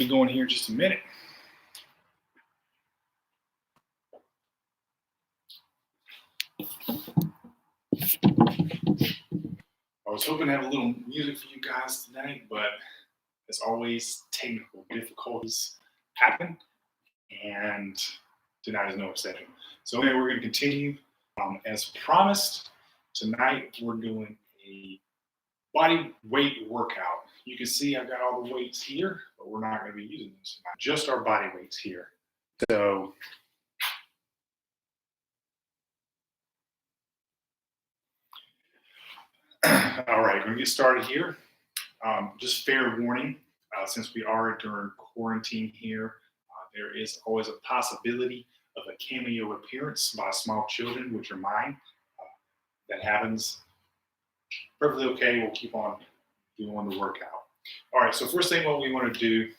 Be going here in just a minute. I was hoping to have a little music for you guys tonight, but as always, technical difficulties happen, and tonight is no exception. So anyway, we're going to continue. As promised, tonight we're doing a body weight workout. You can see I've got all the weights here, but we're not going to be using them tonight. Just our body weights here. So all right, going to get started here. Just fair warning, since we are during quarantine here, there is always a possibility of a cameo appearance by small children, which are mine. That happens. Perfectly okay. We'll keep on doing the workout. All right. So first thing, what we want to do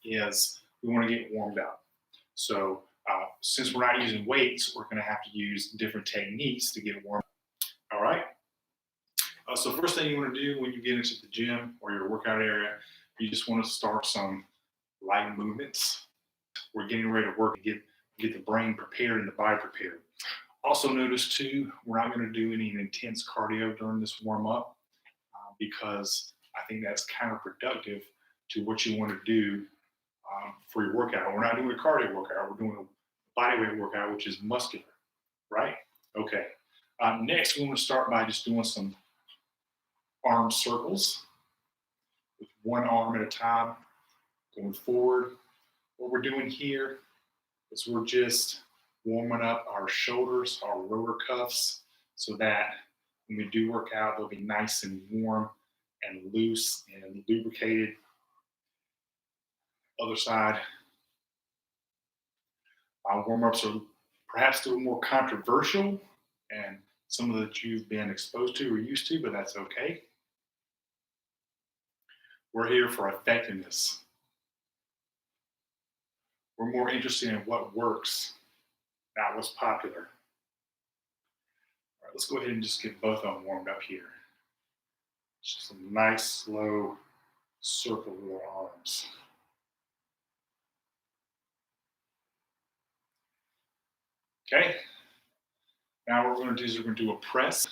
is we want to get warmed up. So since we're not using weights, we're going to have to use different techniques to get warmed up. All right. So first thing you want to do when you get into the gym or your workout area, you just want to start some light movements. We're getting ready to work and get the brain prepared and the body prepared. Also notice too, we're not going to do any intense cardio during this warm up because I think that's counterproductive to what you want to do for your workout. We're not doing a cardio workout. We're doing a bodyweight workout, which is muscular, right? Okay. Next, we want to start by just doing some arm circles with one arm at a time, going forward. What we're doing here is we're just warming up our shoulders, our rotor cuffs, so that when we do work out, they'll be nice and warm and loose and lubricated. Other side. Warm-ups are perhaps a little more controversial and some of that you've been exposed to or used to, but that's okay. We're here for effectiveness. We're more interested in what works, not what's popular. All right, let's go ahead and just get both of them warmed up here. Just a nice, slow circle with our arms. Okay. Now what we're going to do is we're going to do a press.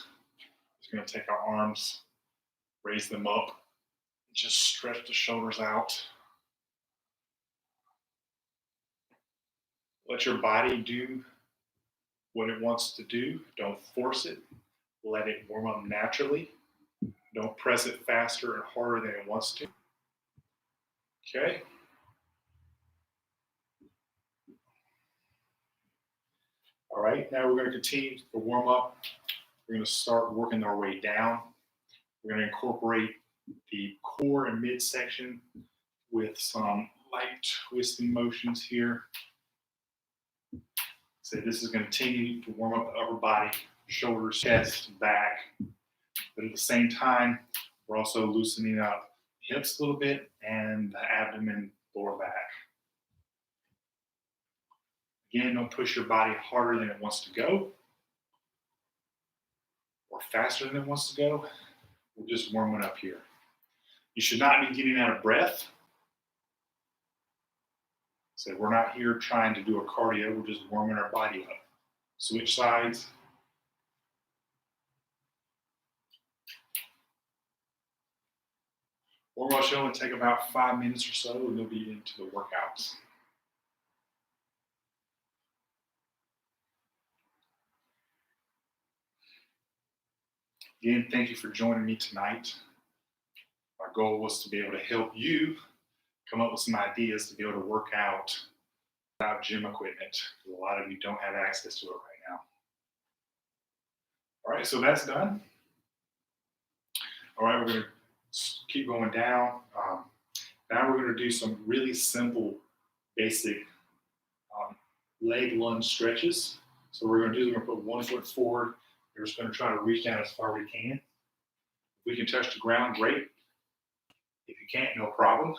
Just going to take our arms, raise them up, just stretch the shoulders out. Let your body do what it wants to do. Don't force it. Let it warm up naturally. Don't press it faster and harder than it wants to. Okay. All right, now we're going to continue to warm up. We're going to start working our way down. We're going to incorporate the core and midsection with some light twisting motions here. So this is going to continue to warm up the upper body, shoulders, chest, back. But at the same time, we're also loosening up hips a little bit and the abdomen, lower back. Again, don't push your body harder than it wants to go or faster than it wants to go. We're just warming up here. You should not be getting out of breath. So we're not here trying to do a cardio. We're just warming our body up. Switch sides. Warm-up show will take about 5 minutes or so, and we'll be into the workouts. Again, thank you for joining me tonight. Our goal was to be able to help you come up with some ideas to be able to work out without gym equipment. A lot of you don't have access to it right now. All right, so that's done. All right, we're going to keep going down. Now we're going to do some really simple, basic leg lunge stretches. So what we're going to do is we're going to put 1 foot forward. We're just going to try to reach down as far as we can. If we can touch the ground, great. If you can't, no problem.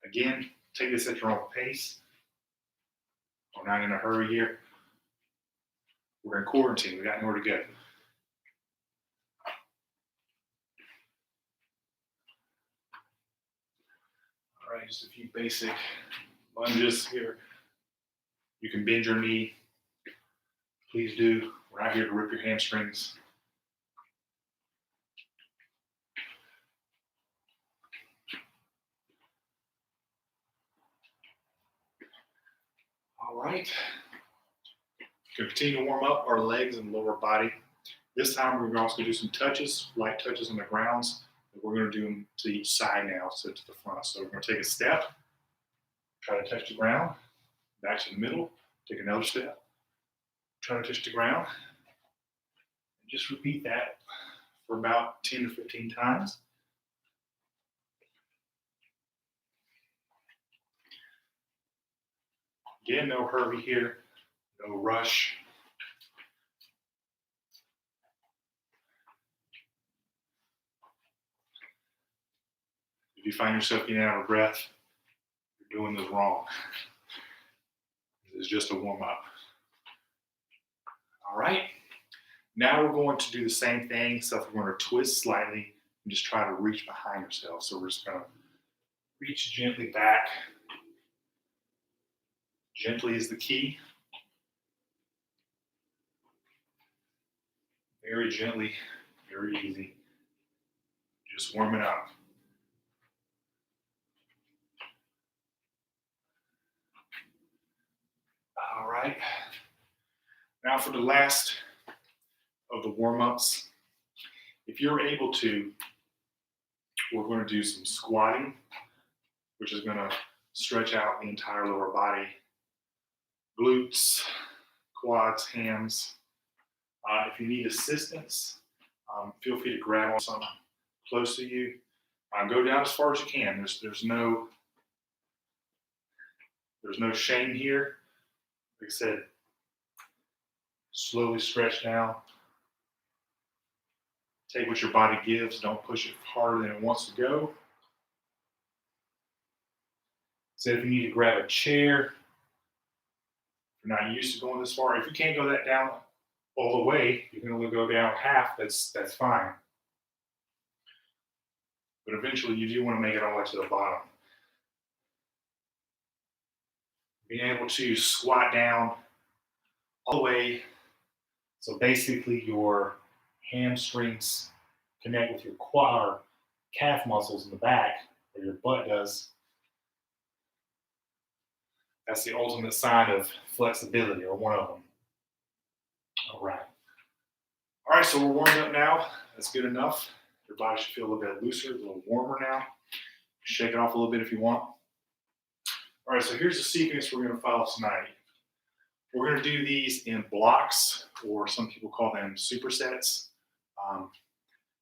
Again, take this at your own pace. We're not in a hurry here. We're in quarantine. We got nowhere to go. right, just a few basic lunges here. You can bend your knee. Please do. We're not here to rip your hamstrings. All right. We're going to continue to warm up our legs and lower body. This time we're also going to do some touches, light touches on the grounds. We're going to do them to each side now, so to the front. So we're going to take a step, try to touch the ground, back to the middle, take another step, try to touch the ground. And just repeat that for about 10 to 15 times. Again, no hurry here, no rush. If you find yourself getting out of breath, you're doing this wrong. This is just a warm up. All right. Now we're going to do the same thing, except we're going to twist slightly and just try to reach behind yourself. So we're just going to reach gently back. Gently is the key. Very gently, very easy. Just warming up. All right. Now for the last of the warm-ups. If you're able to, we're going to do some squatting, which is going to stretch out the entire lower body. Glutes, quads, hams. If you need assistance, feel free to grab on something close to you. Go down as far as you can. There's no shame here. Like I said, slowly stretch down. Take what your body gives. Don't push it harder than it wants to go. So if you need to grab a chair, if you're not used to going this far, if you can't go that down all the way, you can only go down half, that's fine. But eventually you do want to make it all the way to the bottom. Being able to squat down all the way, so basically your hamstrings connect with your quad or calf muscles in the back, where your butt does. That's the ultimate sign of flexibility, or one of them. All right. All right, so we're warmed up now. That's good enough. Your body should feel a little bit looser, a little warmer now. Shake it off a little bit if you want. All right, so here's the sequence we're going to follow tonight. We're going to do these in blocks, or some people call them supersets.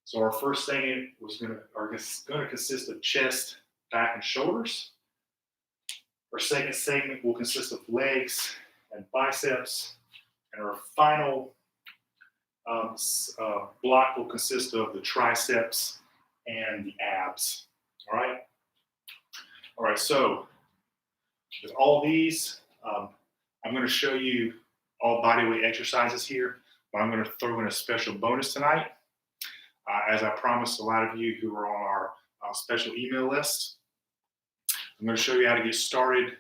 So our first segment are going to consist of chest, back, and shoulders. Our second segment will consist of legs and biceps. And our final block will consist of the triceps and the abs. All right? All right, so with all these, I'm going to show you all bodyweight exercises here, but I'm going to throw in a special bonus tonight. As I promised a lot of you who are on our special email list, I'm going to show you how to get started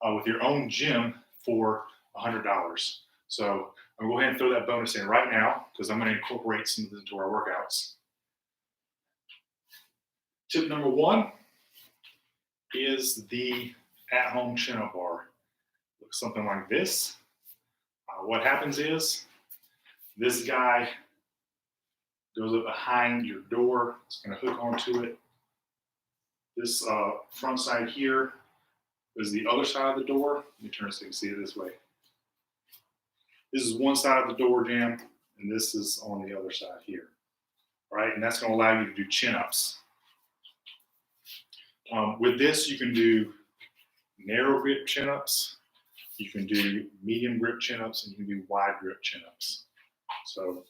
with your own gym for $100. So I'm going to go ahead and throw that bonus in right now, because I'm going to incorporate some of this into our workouts. Tip number one is the at-home chin-up bar. Looks something like this. What happens is this guy goes up behind your door. It's going to hook onto it. This front side here is the other side of the door. Let me turn it so you can see it this way. This is one side of the door jamb, and this is on the other side here. All right, and that's going to allow you to do chin-ups. With this, you can do narrow grip chin-ups, you can do medium grip chin-ups, and you can do wide grip chin-ups. So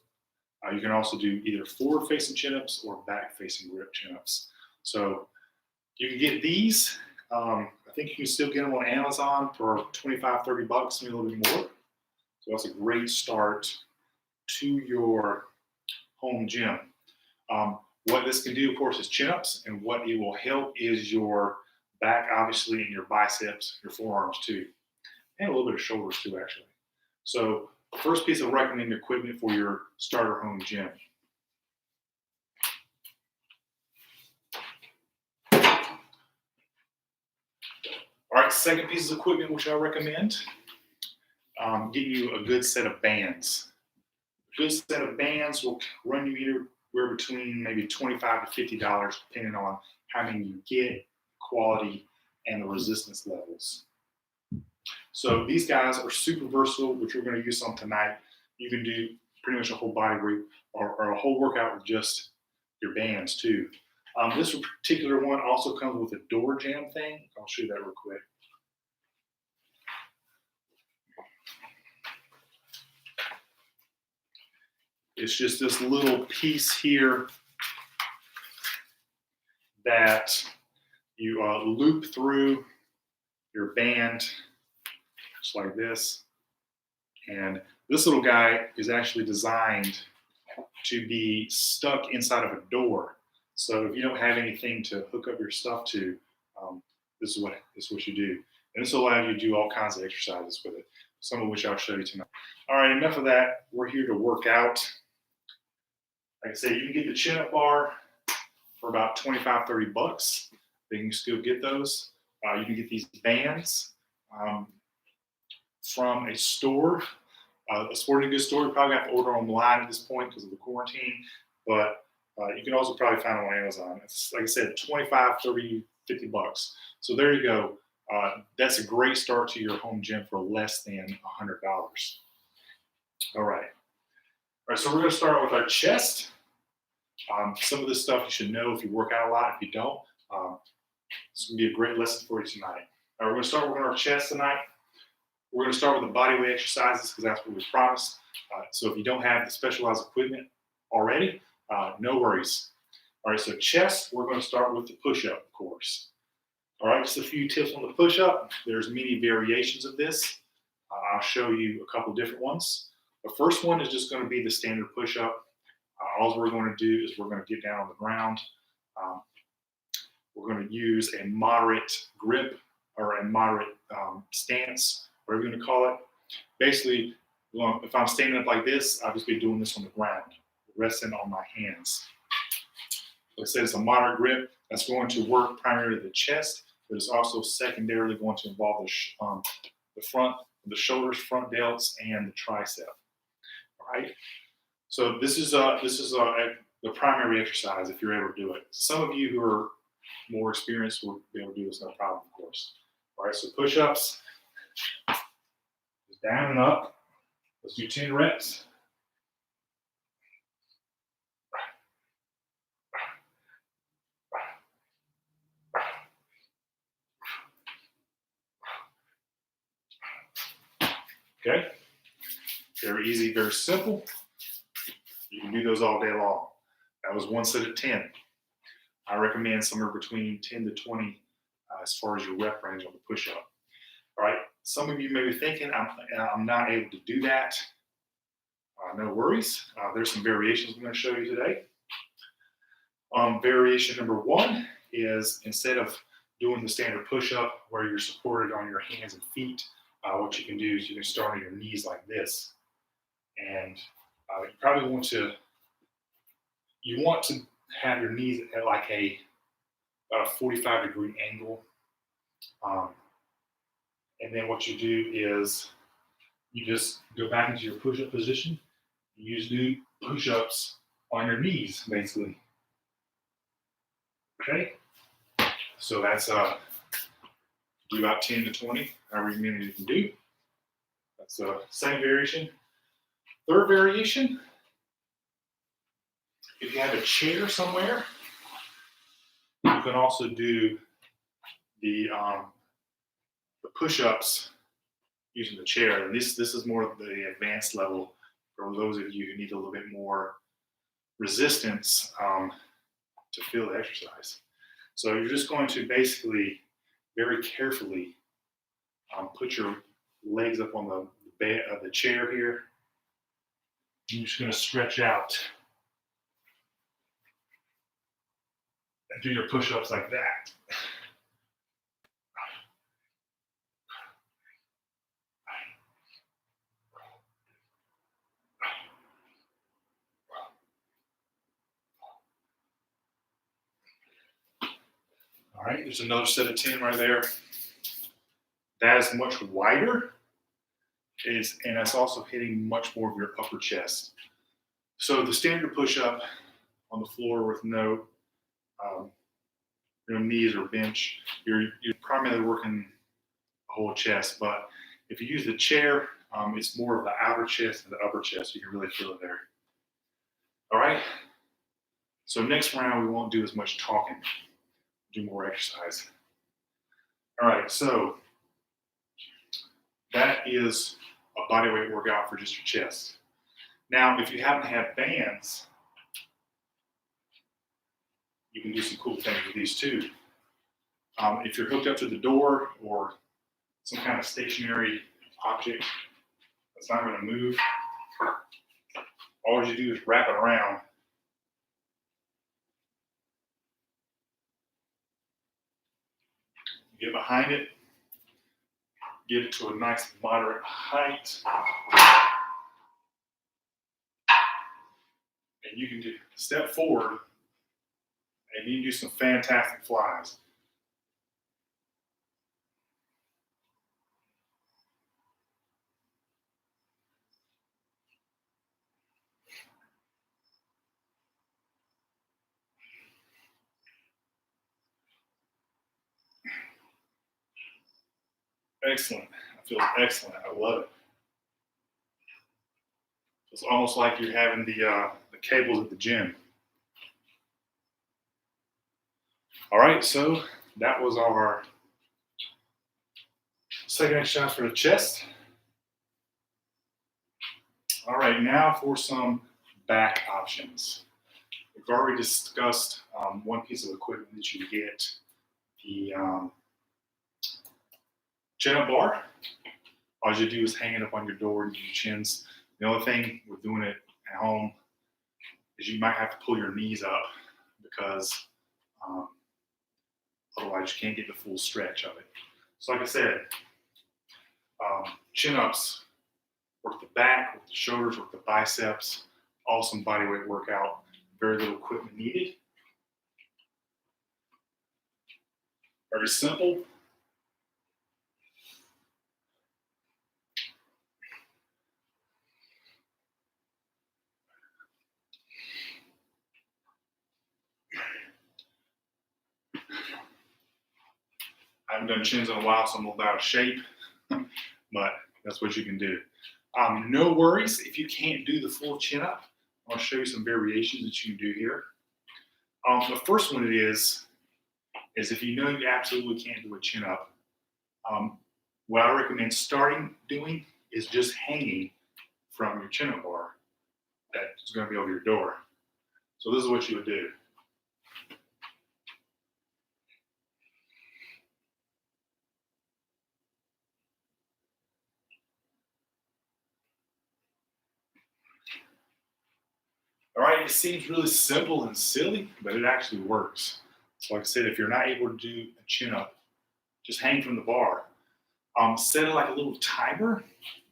you can also do either forward-facing chin-ups or back-facing grip chin-ups. So you can get these. I think you can still get them on Amazon for $25, $30, maybe a little bit more. So that's a great start to your home gym. What this can do, of course, is chin-ups, and what it will help is your back, obviously, and your biceps, your forearms too, and a little bit of shoulders too, actually. So first piece of recommended equipment for your starter home gym. All right, second piece of equipment which I recommend, getting you a good set of bands. A good set of bands will run you anywhere between maybe $25 to $50, depending on how many you get, quality, and the resistance levels. So these guys are super versatile, which we're going to use some tonight. You can do pretty much a whole body weight or a whole workout with just your bands too. This particular one also comes with a door jam thing. I'll show you that real quick. It's just this little piece here that you loop through your band, just like this. And this little guy is actually designed to be stuck inside of a door. So if you don't have anything to hook up your stuff to, this is what you do. And this will allow you to do all kinds of exercises with it, some of which I'll show you tonight. All right, enough of that. We're here to work out. Like I said, you can get the chin-up bar for about $25, $30. Then you can still get those. You can get these bands from a store, a sporting goods store. You probably have to order online at this point because of the quarantine, but you can also probably find them on Amazon. It's, like I said, $25, $30, $50. So there you go. That's a great start to your home gym for less than $100. All right. All right, so we're going to start with our chest. Some of this stuff you should know if you work out a lot. If you don't, this will be a great lesson for you tonight. All right, we're going to start working our chest tonight. We're going to start with the body weight exercises because that's what we promised. So if you don't have the specialized equipment already, no worries. All right, so chest, we're going to start with the push-up, of course. All right, just a few tips on the push-up. There's many variations of this. I'll show you a couple different ones. The first one is just going to be the standard push-up. All we're going to do is we're going to get down on the ground. We're going to use a moderate grip or a moderate stance, whatever you're going to call it. Basically, if I'm standing up like this, I'll just be doing this on the ground, resting on my hands. Like I said, it's a moderate grip. That's going to work primarily the chest, but it's also secondarily going to involve the front, the shoulders, front delts, and the tricep. All right. So this is the primary exercise if you're able to do it. Some of you who are more experienced will be able to do this, no problem, of course. All right, so push-ups, down and up. Let's do 10 reps. Okay, very easy, very simple. You can do those all day long. That was one set of 10. I recommend somewhere between 10 to 20 as far as your rep range on the push-up. All right, some of you may be thinking, I'm not able to do that. No worries. There's some variations I'm going to show you today. Variation number one is instead of doing the standard push-up where you're supported on your hands and feet, what you can do is you can start on your knees like this. And you probably want to have your knees at like about a 45-degree angle. And then what you do is you just go back into your push-up position. You just do push-ups on your knees, basically. Okay? So that's do about 10 to 20, however many you can do. That's the second variation. Third variation, if you have a chair somewhere, you can also do the push-ups using the chair. And this is more of the advanced level for those of you who need a little bit more resistance to feel the exercise. So you're just going to basically very carefully put your legs up on the bed of the chair here. You're just going to stretch out and do your push-ups like that. All right, there's another set of 10 right there. That is much wider, and that's also hitting much more of your upper chest. So the standard push-up on the floor with no knees or bench, you're primarily working the whole chest. But if you use the chair, it's more of the outer chest and the upper chest. You can really feel it there. All right. So next round, we won't do as much talking. Do more exercise. All right. So that is a bodyweight workout for just your chest. Now, if you happen to have bands, you can do some cool things with these too. If you're hooked up to the door or some kind of stationary object that's not going to move, all you do is wrap it around. Get behind it, get it to a nice moderate height, and you can do step forward and you can do some fantastic flies. Excellent. I feel excellent. I love it. It's almost like you're having the cables at the gym. All right, so that was our second exercise for the chest. All right, now for some back options. We've already discussed one piece of equipment that you get, the chin-up bar. All you do is hang it up on your door and use your chins. The only thing with doing it at home is you might have to pull your knees up because otherwise you can't get the full stretch of it. So like I said, chin-ups, work the back, work the shoulders, work the biceps, awesome bodyweight workout, very little equipment needed. Very simple. I haven't done chins in a while, so I'm a little out of shape, but that's what you can do. No worries if you can't do the full chin up. I'll show you some variations that you can do here. The first one is if you know you absolutely can't do a chin up, what I recommend starting doing is just hanging from your chin up bar that's going to be over your door. So this is what you would do. All right, it seems really simple and silly, but it actually works. So like I said, if you're not able to do a chin up, just hang from the bar. Set it like a little timer,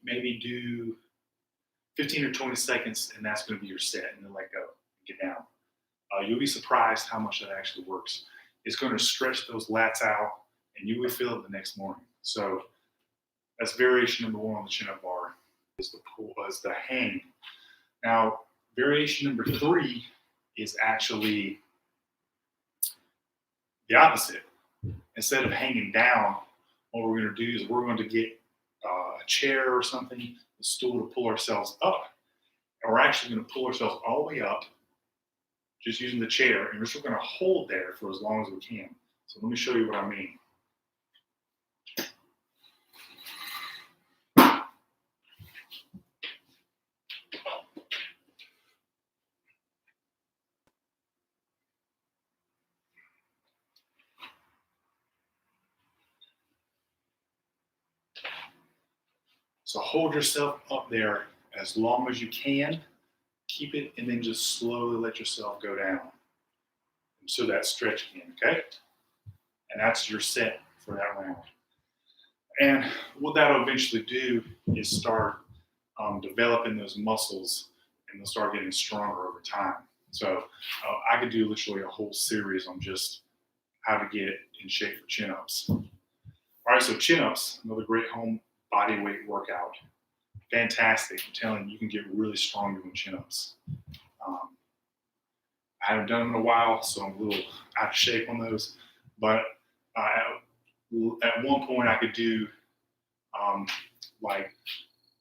maybe do 15 or 20 seconds, and that's going to be your set, and then let go, get down. You'll be surprised how much that actually works. It's going to stretch those lats out, and you will feel it the next morning. So that's variation number one on the chin-up bar, is the pull, is the hang. Now, variation number three is actually the opposite. Instead of hanging down, what we're going to do is we're going to get a chair or something, a stool to pull ourselves up. And we're actually going to pull ourselves all the way up just using the chair. And we're still going to hold there for as long as we can. So let me show you what I mean. So hold yourself up there as long as you can. Keep it, and then just slowly let yourself go down. So that stretch again, okay? And that's your set for that round. And what that'll eventually do is start developing those muscles, and they'll start getting stronger over time. So I could do literally a whole series on just how to get in shape for chin-ups. All right, so chin-ups, another great home body weight workout. Fantastic. I'm telling you, you can get really strong doing chin-ups. I haven't done them in a while, so I'm a little out of shape on those. But at one point, I could do like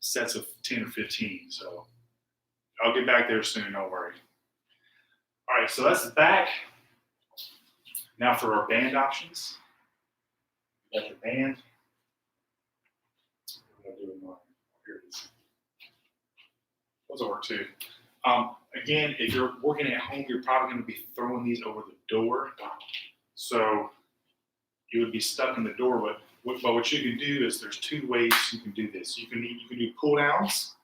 sets of 10 or 15. So I'll get back there soon, don't worry. All right, so that's the back. Now for our band options. Got your band. What am I doing? Here it is. Those will work too. Again, if you're working at home, you're probably going to be throwing these over the door. So you would be stuck in the door. But what you can do is there's two ways you can do this. You can do pull downs,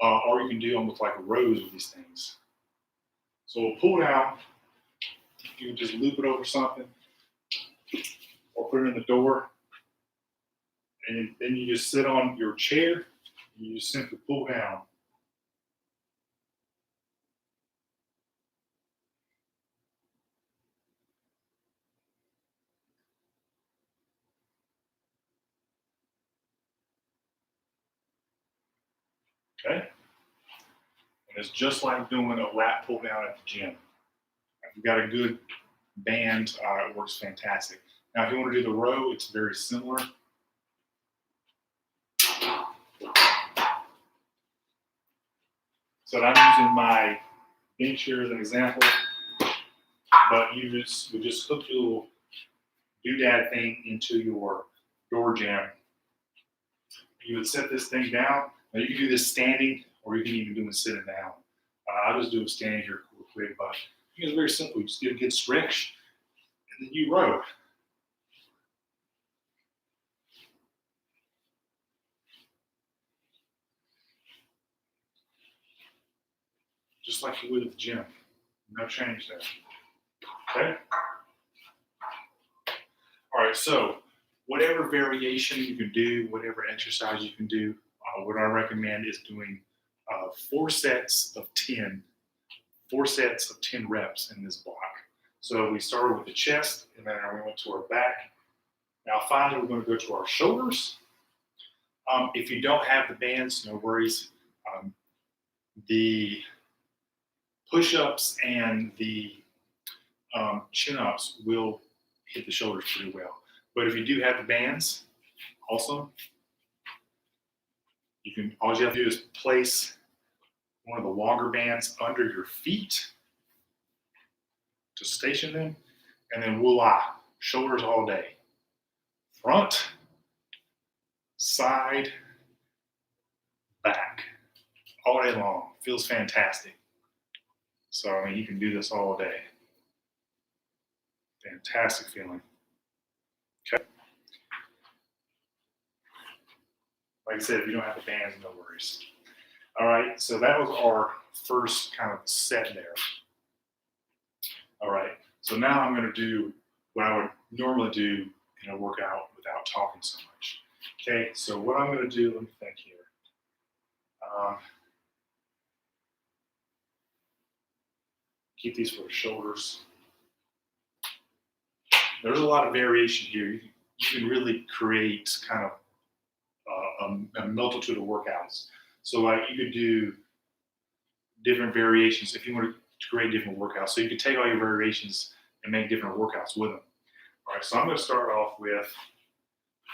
or you can do almost like rows with these things. So we'll pull down. You can just loop it over something, or put it in the door, and then you just sit on your chair. And you just simply pull down. Okay? And it's just like doing a lat pull down at the gym. If you've got a good band, it works fantastic. Now, if you want to do the row, it's very similar. So I'm using my bench here as an example, but you would just hook your little doodad thing into your door jamb. You would set this thing down. Now you can do this standing, or you can even do it sitting down. I'll just do it standing here real quick, but it's very simple. You just get a good stretch, and then you row. Just like you would at the gym. No change there. Okay? All right, so whatever variation you can do, whatever exercise you can do, what I recommend is doing 4 sets of 10 reps in this block. So we started with the chest, and then we went to our back. Now finally, we're going to go to our shoulders. If you don't have the bands, no worries. The push-ups and the chin-ups will hit the shoulders pretty well. But if you do have the bands, awesome. All you have to do is place one of the longer bands under your feet to station them, and then voila, shoulders all day. Front, side, back, all day long. Feels fantastic. So, I mean, you can do this all day. Fantastic feeling. Okay. Like I said, if you don't have the bands, no worries. All right, so that was our first kind of set there. All right, so now I'm going to do what I would normally do in a workout without talking so much. Okay, so what I'm going to do, let me think here. Keep these for the shoulders. There's a lot of variation here. You can really create kind of a multitude of workouts. So like you could do different variations if you want to create different workouts. So you could take all your variations and make different workouts with them. All right, so I'm going to start off with,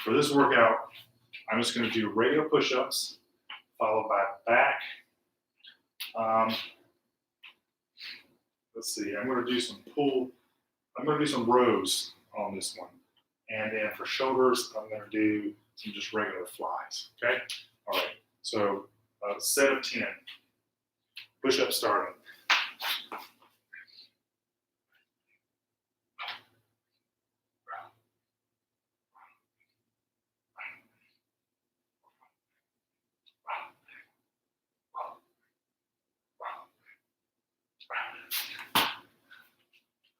for this workout, I'm just going to do regular push-ups, followed by back. Let's see, I'm going to do some rows on this one. And then for shoulders, I'm going to do some just regular flies, okay? All right, so a set of 10. Push-up starting.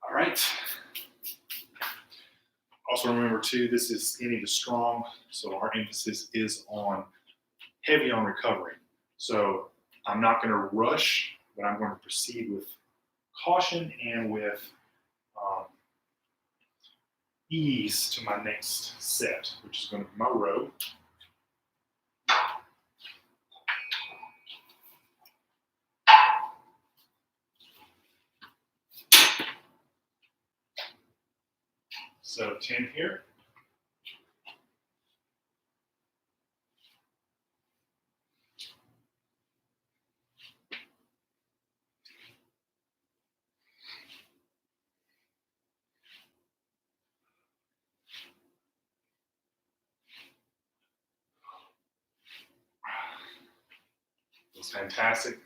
All right. Also remember too, this is any to strong, so our emphasis is on heavy on recovery. So I'm not going to rush, but I'm going to proceed with caution and with ease to my next set, which is going to be my row. So 10 here. It's fantastic.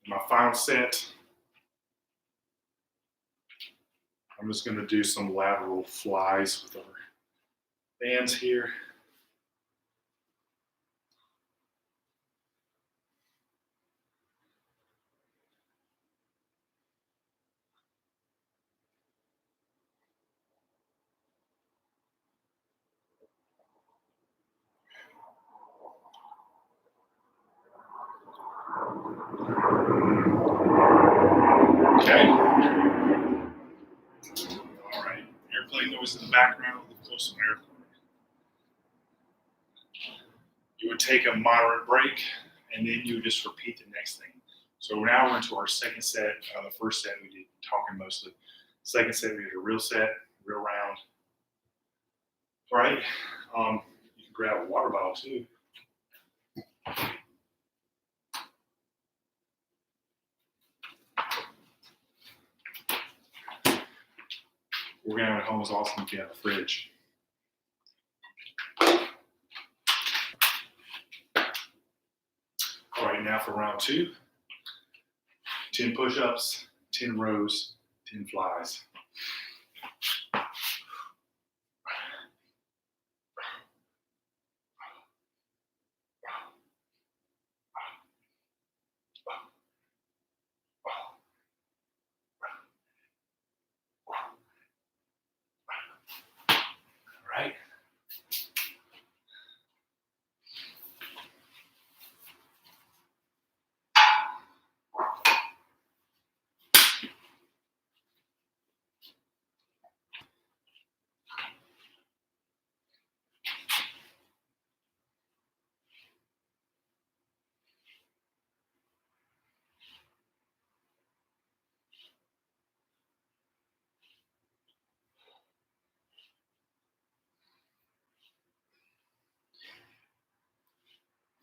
My final set, I'm just going to do some lateral flies with our bands here. Okay. All right. Airplane noise in the background. Close to an airplane. You would take a moderate break, and then you would just repeat the next thing. So now we're into our second set. The first set we did talking mostly. Second set we did a real set, real round. All right. You can grab a water bottle too. We're gonna have at home is awesome if you have a fridge. All right, now for round 2. 10 push-ups, 10 rows, 10 flies. All right.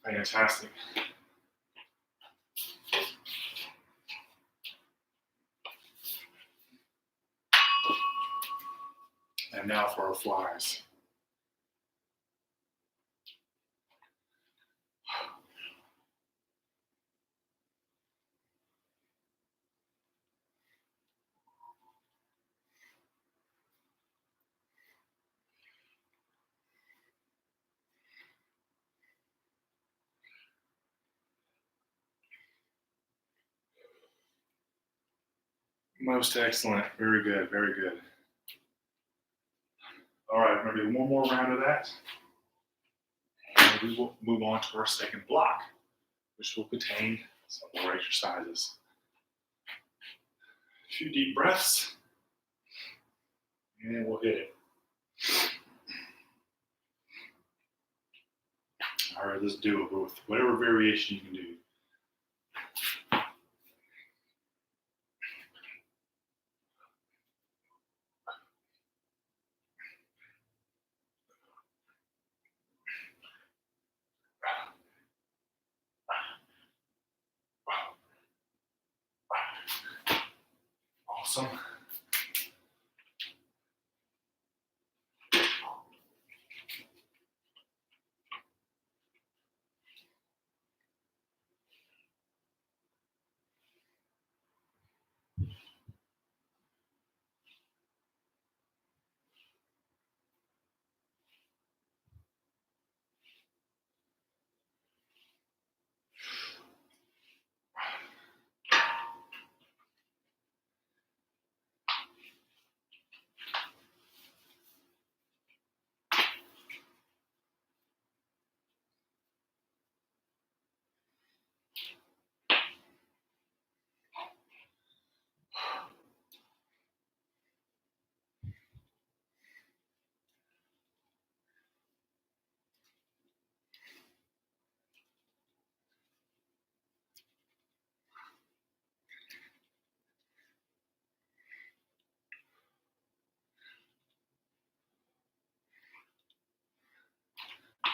Fantastic. And now for our flies. Most excellent. Very good. Very good. All right, we're going to do one more round of that. And we will move on to our second block, which will contain some more exercises. A few deep breaths, and we'll hit it. All right, let's do it with whatever variation you can do. Awesome.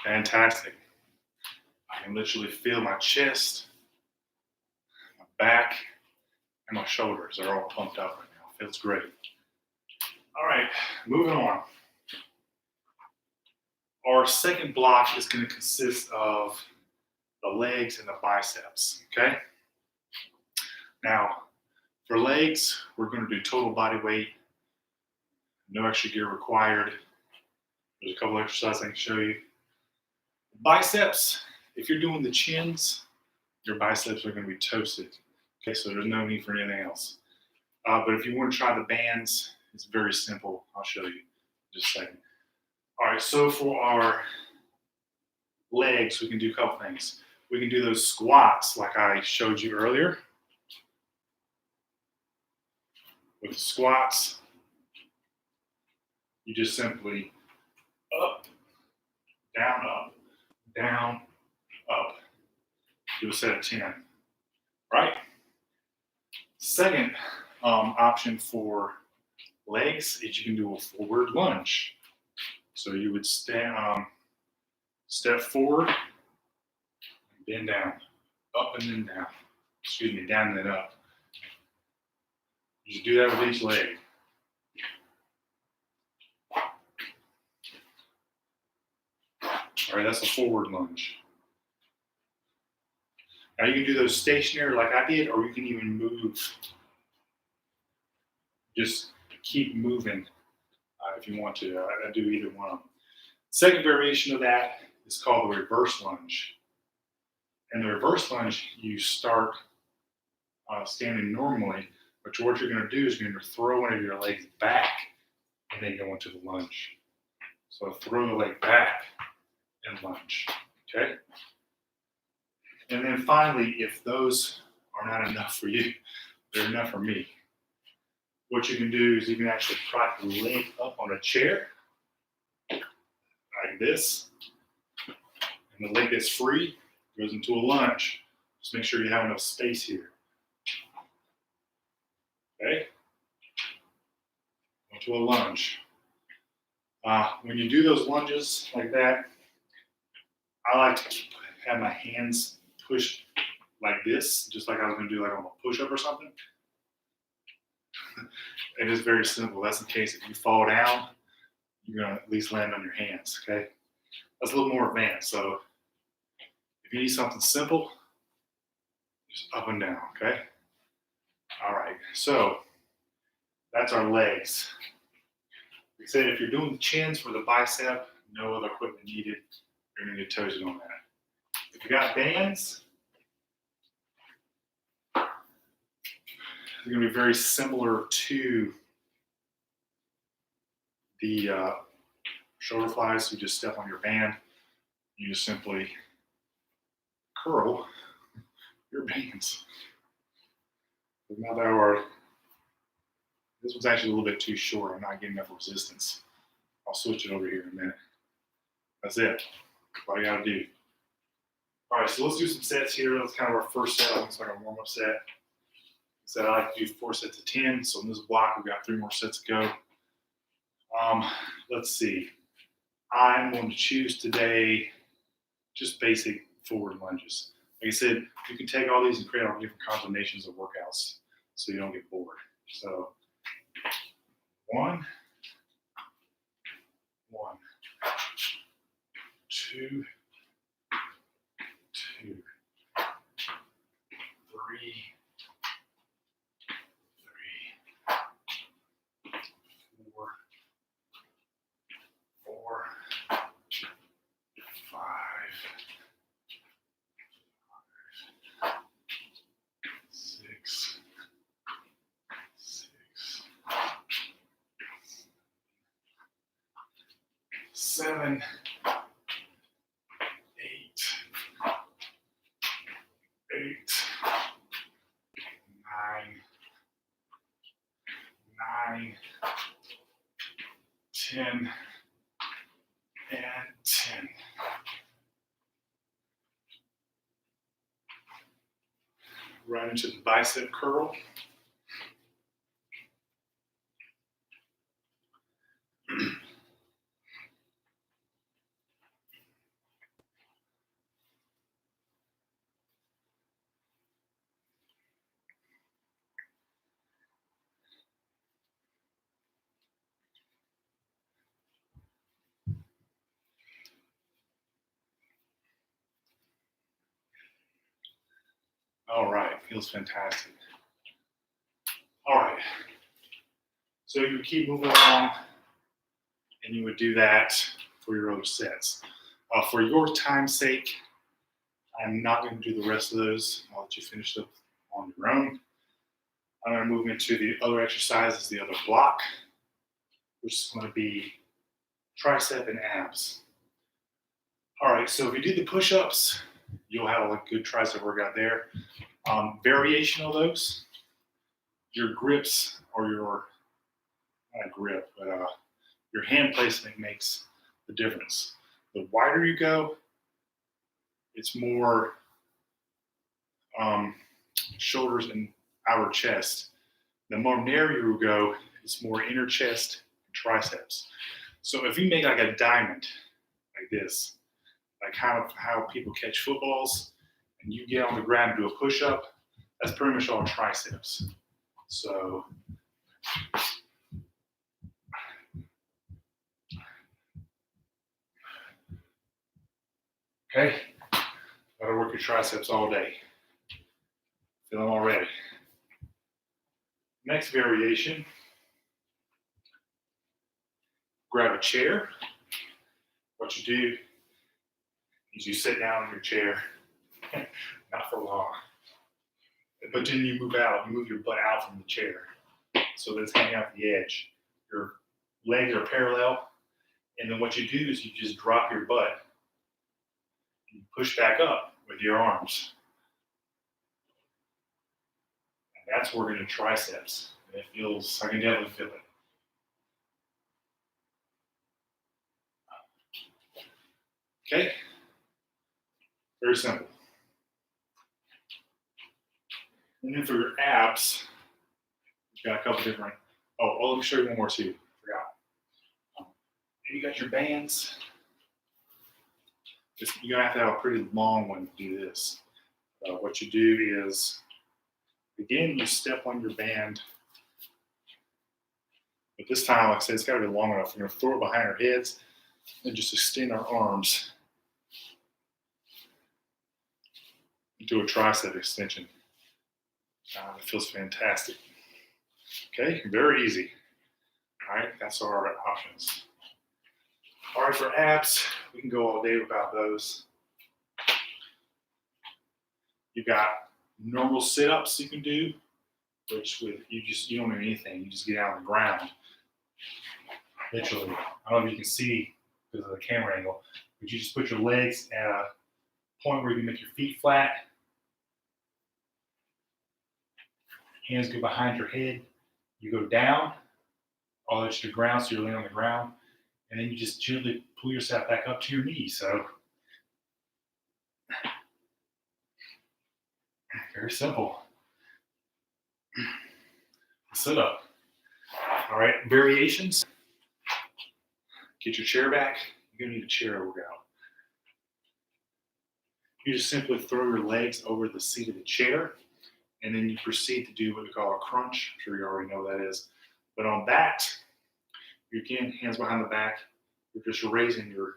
Fantastic. I can literally feel my chest, my back, and my shoulders are all pumped up right now. Feels great. All right, moving on. Our second block is going to consist of the legs and the biceps, okay? Now, for legs, we're going to do total body weight, no extra gear required. There's a couple exercises I can show you. Biceps, if you're doing the chins, your biceps are going to be toasted. Okay, so there's no need for anything else. But if you want to try the bands, it's very simple. I'll show you in just a second. All right, so for our legs, we can do a couple things. We can do those squats like I showed you earlier. With the squats, you just simply up, down, up. Do a set of 10, right? Second option for legs is you can do a forward lunge. So you would stand, step forward, bend down, up and then down. Excuse me, down and then up. You do that with each leg. All right, that's a forward lunge. Now you can do those stationary like I did, or you can even move. Just keep moving if you want to. I do either one of them. Second variation of that is called the reverse lunge. And the reverse lunge, you start standing normally, but what you're going to do is you're going to throw one of your legs back and then go into the lunge. So throw the leg back and lunge, okay? And then finally, if those are not enough for you, they're enough for me. What you can do is you can actually prop the leg up on a chair, like this, and the leg that's free goes into a lunge. Just make sure you have enough space here. Okay? Into a lunge. When you do those lunges like that, I like to have my hands pushed like this, just like I was going to do like on a push-up or something. It is very simple. That's in case if you fall down, you're going to at least land on your hands, okay? That's a little more advanced. So if you need something simple, just up and down, okay? All right, so that's our legs. Like I said, if you're doing the chins for the bicep, no other equipment needed. You're going to get toasted on that. If you got bands, they're going to be very similar to the shoulder flies. You just step on your band. You just simply curl your bands. But not that hard. This one's actually a little bit too short. I'm not getting enough resistance. I'll switch it over here in a minute. That's it. That's all you got to do. All right, so let's do some sets here. That's kind of our first set. Looks like a warm-up set. So I like to do 4 sets of 10. So in this block, we've got 3 more sets to go. Let's see. I'm going to choose today just basic forward lunges. Like I said, you can take all these and create all different combinations of workouts so you don't get bored. So 1, 2, 2, 3, 4, 5, 6, 7, 8, 9, 10, and 10. Right into the bicep curl. All right, feels fantastic. All right, so you keep moving along, and you would do that for your other sets. For your time's sake, I'm not going to do the rest of those. I'll let you finish up on your own. I'm going to move into the other exercises, the other block, which is going to be tricep and abs. All right, so if you do the push-ups, you'll have a good tricep workout there. Variation of those, your grips or your, not grip, but your hand placement makes the difference. The wider you go, it's more shoulders and outer chest. The more narrow you go, it's more inner chest and triceps. So if you make like a diamond like this, like how people catch footballs, and you get on the ground and do a push-up, that's pretty much all triceps. So okay, gotta work your triceps all day. Feel them already. Next variation, grab a chair. What you do is you sit down in your chair, not for long, but then you move your butt out from the chair. So that it's hanging out the edge. Your legs are parallel, and then what you do is you just drop your butt and push back up with your arms. And that's working your triceps. And it feels, I can definitely feel it. Okay, very simple. And then for your abs, you've got a couple different, let me show you one more too, forgot. You got your bands. You're gonna have to have a pretty long one to do this. What you do is, again, you step on your band, but this time, like I said, it's gotta be long enough. We're gonna throw it behind our heads and just extend our arms into a tricep extension. It feels fantastic. Okay, very easy. All right, that's our options. All right, for abs, we can go all day without those. You've got normal sit-ups you can do, which with you don't do anything. You just get out on the ground. Literally, I don't know if you can see because of the camera angle, but you just put your legs at a point where you can make your feet flat. Hands go behind your head. You go down, all the way to the ground, so you're laying on the ground, and then you just gently pull yourself back up to your knees. So, very simple. Sit up. All right, variations. Get your chair back. You're gonna need a chair workout. You just simply throw your legs over the seat of the chair, and then you proceed to do what we call a crunch. I'm sure you already know what that is. But on that, you again, hands behind the back. You're just raising your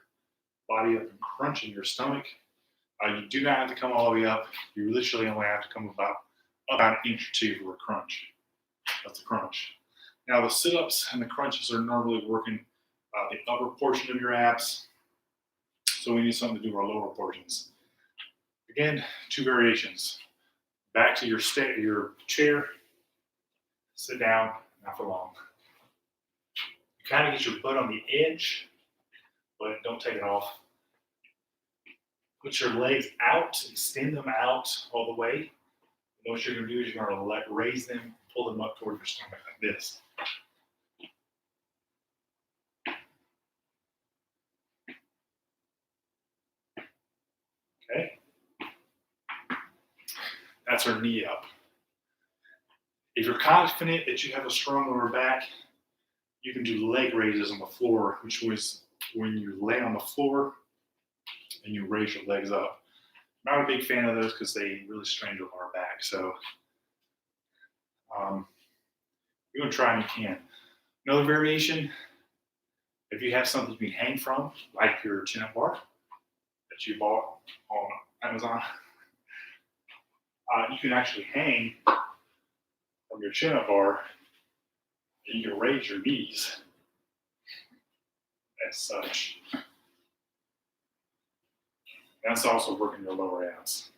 body up and crunching your stomach. You do not have to come all the way up. You literally only have to come about an inch or two for a crunch. That's a crunch. Now the sit-ups and the crunches are normally working the upper portion of your abs. So we need something to do our lower portions. Again, two variations. Back to your chair, sit down, not for long. You kind of get your butt on the edge, but don't take it off. Put your legs out, extend them out all the way. And what you're going to do is you're going to raise them, pull them up toward your stomach like this. Okay? That's our knee up. If you're confident that you have a strong lower back, you can do leg raises on the floor, which was when you lay on the floor and you raise your legs up. Not a big fan of those because they really strain your lower back. So you're going to try and you can. Another variation, if you have something you can hang from, like your chin-up bar that you bought on Amazon, You can actually hang from your chin-up bar, and you can raise your knees as such. That's also working your lower abs.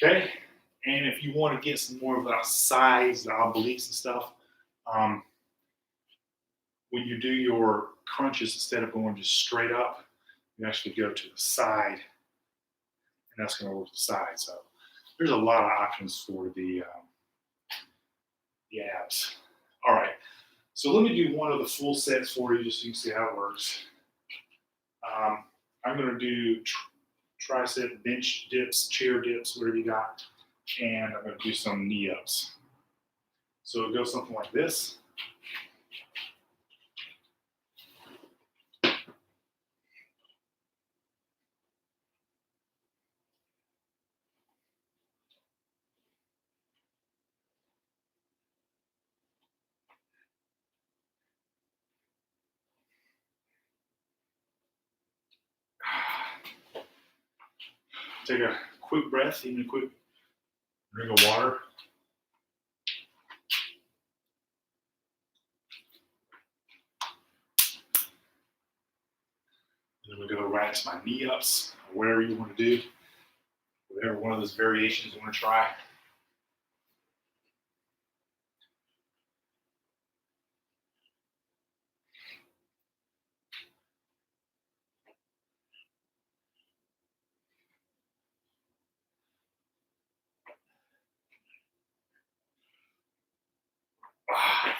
Okay, and if you want to get some more of that sides, the obliques and stuff, when you do your crunches, instead of going just straight up, you actually go to the side, and that's going to work the side. So there's a lot of options for the abs. All right, so let me do one of the full sets for you just so you can see how it works. I'm going to do tricep bench dips, chair dips, whatever you got, and I'm going to do some knee ups. So it goes something like this. Take a quick breath, even a quick drink of water. And then we go right into my knee ups, whatever you want to do, whatever one of those variations you want to try.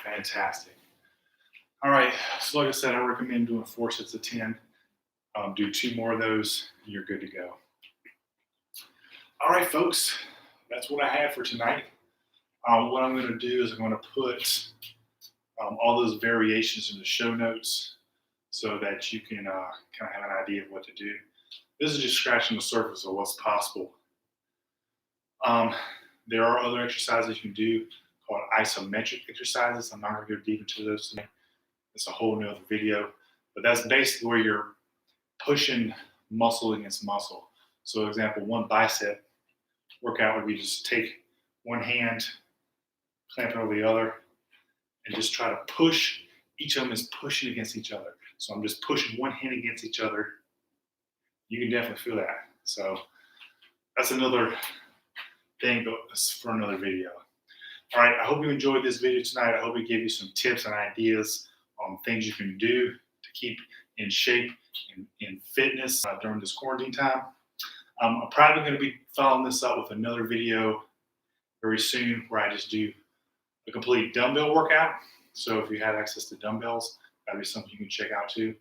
Fantastic. All right, so like I said, I recommend doing 4 sets of 10. Do 2 more of those, and you're good to go. All right, folks, that's what I have for tonight. What I'm going to do is I'm going to put all those variations in the show notes so that you can kind of have an idea of what to do. This is just scratching the surface of what's possible. There are other exercises you can do called isometric exercises. I'm not going to go deep into those today. It's a whole nother video, but that's basically where you're pushing muscle against muscle. So, for example, one bicep workout would be just take one hand, clamp it over the other, and just try to push. Each of them is pushing against each other. So I'm just pushing one hand against each other. You can definitely feel that. So that's another thing, but it's for another video. All right, I hope you enjoyed this video tonight. I hope it gave you some tips and ideas on things you can do to keep in shape and in fitness during this quarantine time. I'm probably going to be following this up with another video very soon where I just do a complete dumbbell workout. So if you have access to dumbbells, that'd be something you can check out too.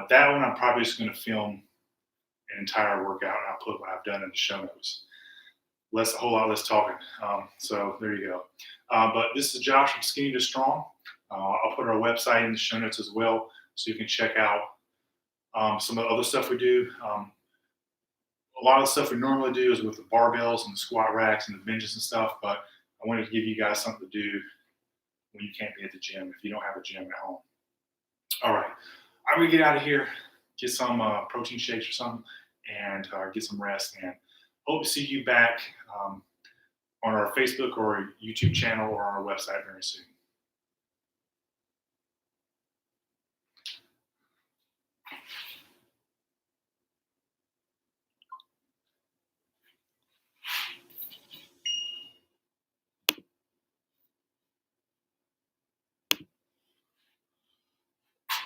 That one I'm probably just going to film an entire workout, and I'll put what I've done in the show notes. A whole lot less talking. So there you go. But this is Josh from Skinny to Strong. I'll put our website in the show notes as well, so you can check out some of the other stuff we do. A lot of the stuff we normally do is with the barbells and the squat racks and the benches and stuff, but I wanted to give you guys something to do when you can't be at the gym, if you don't have a gym at home. All right, I'm gonna get out of here, get some protein shakes or something, and get some rest, and hope to see you back on our Facebook or YouTube channel or on our website very soon.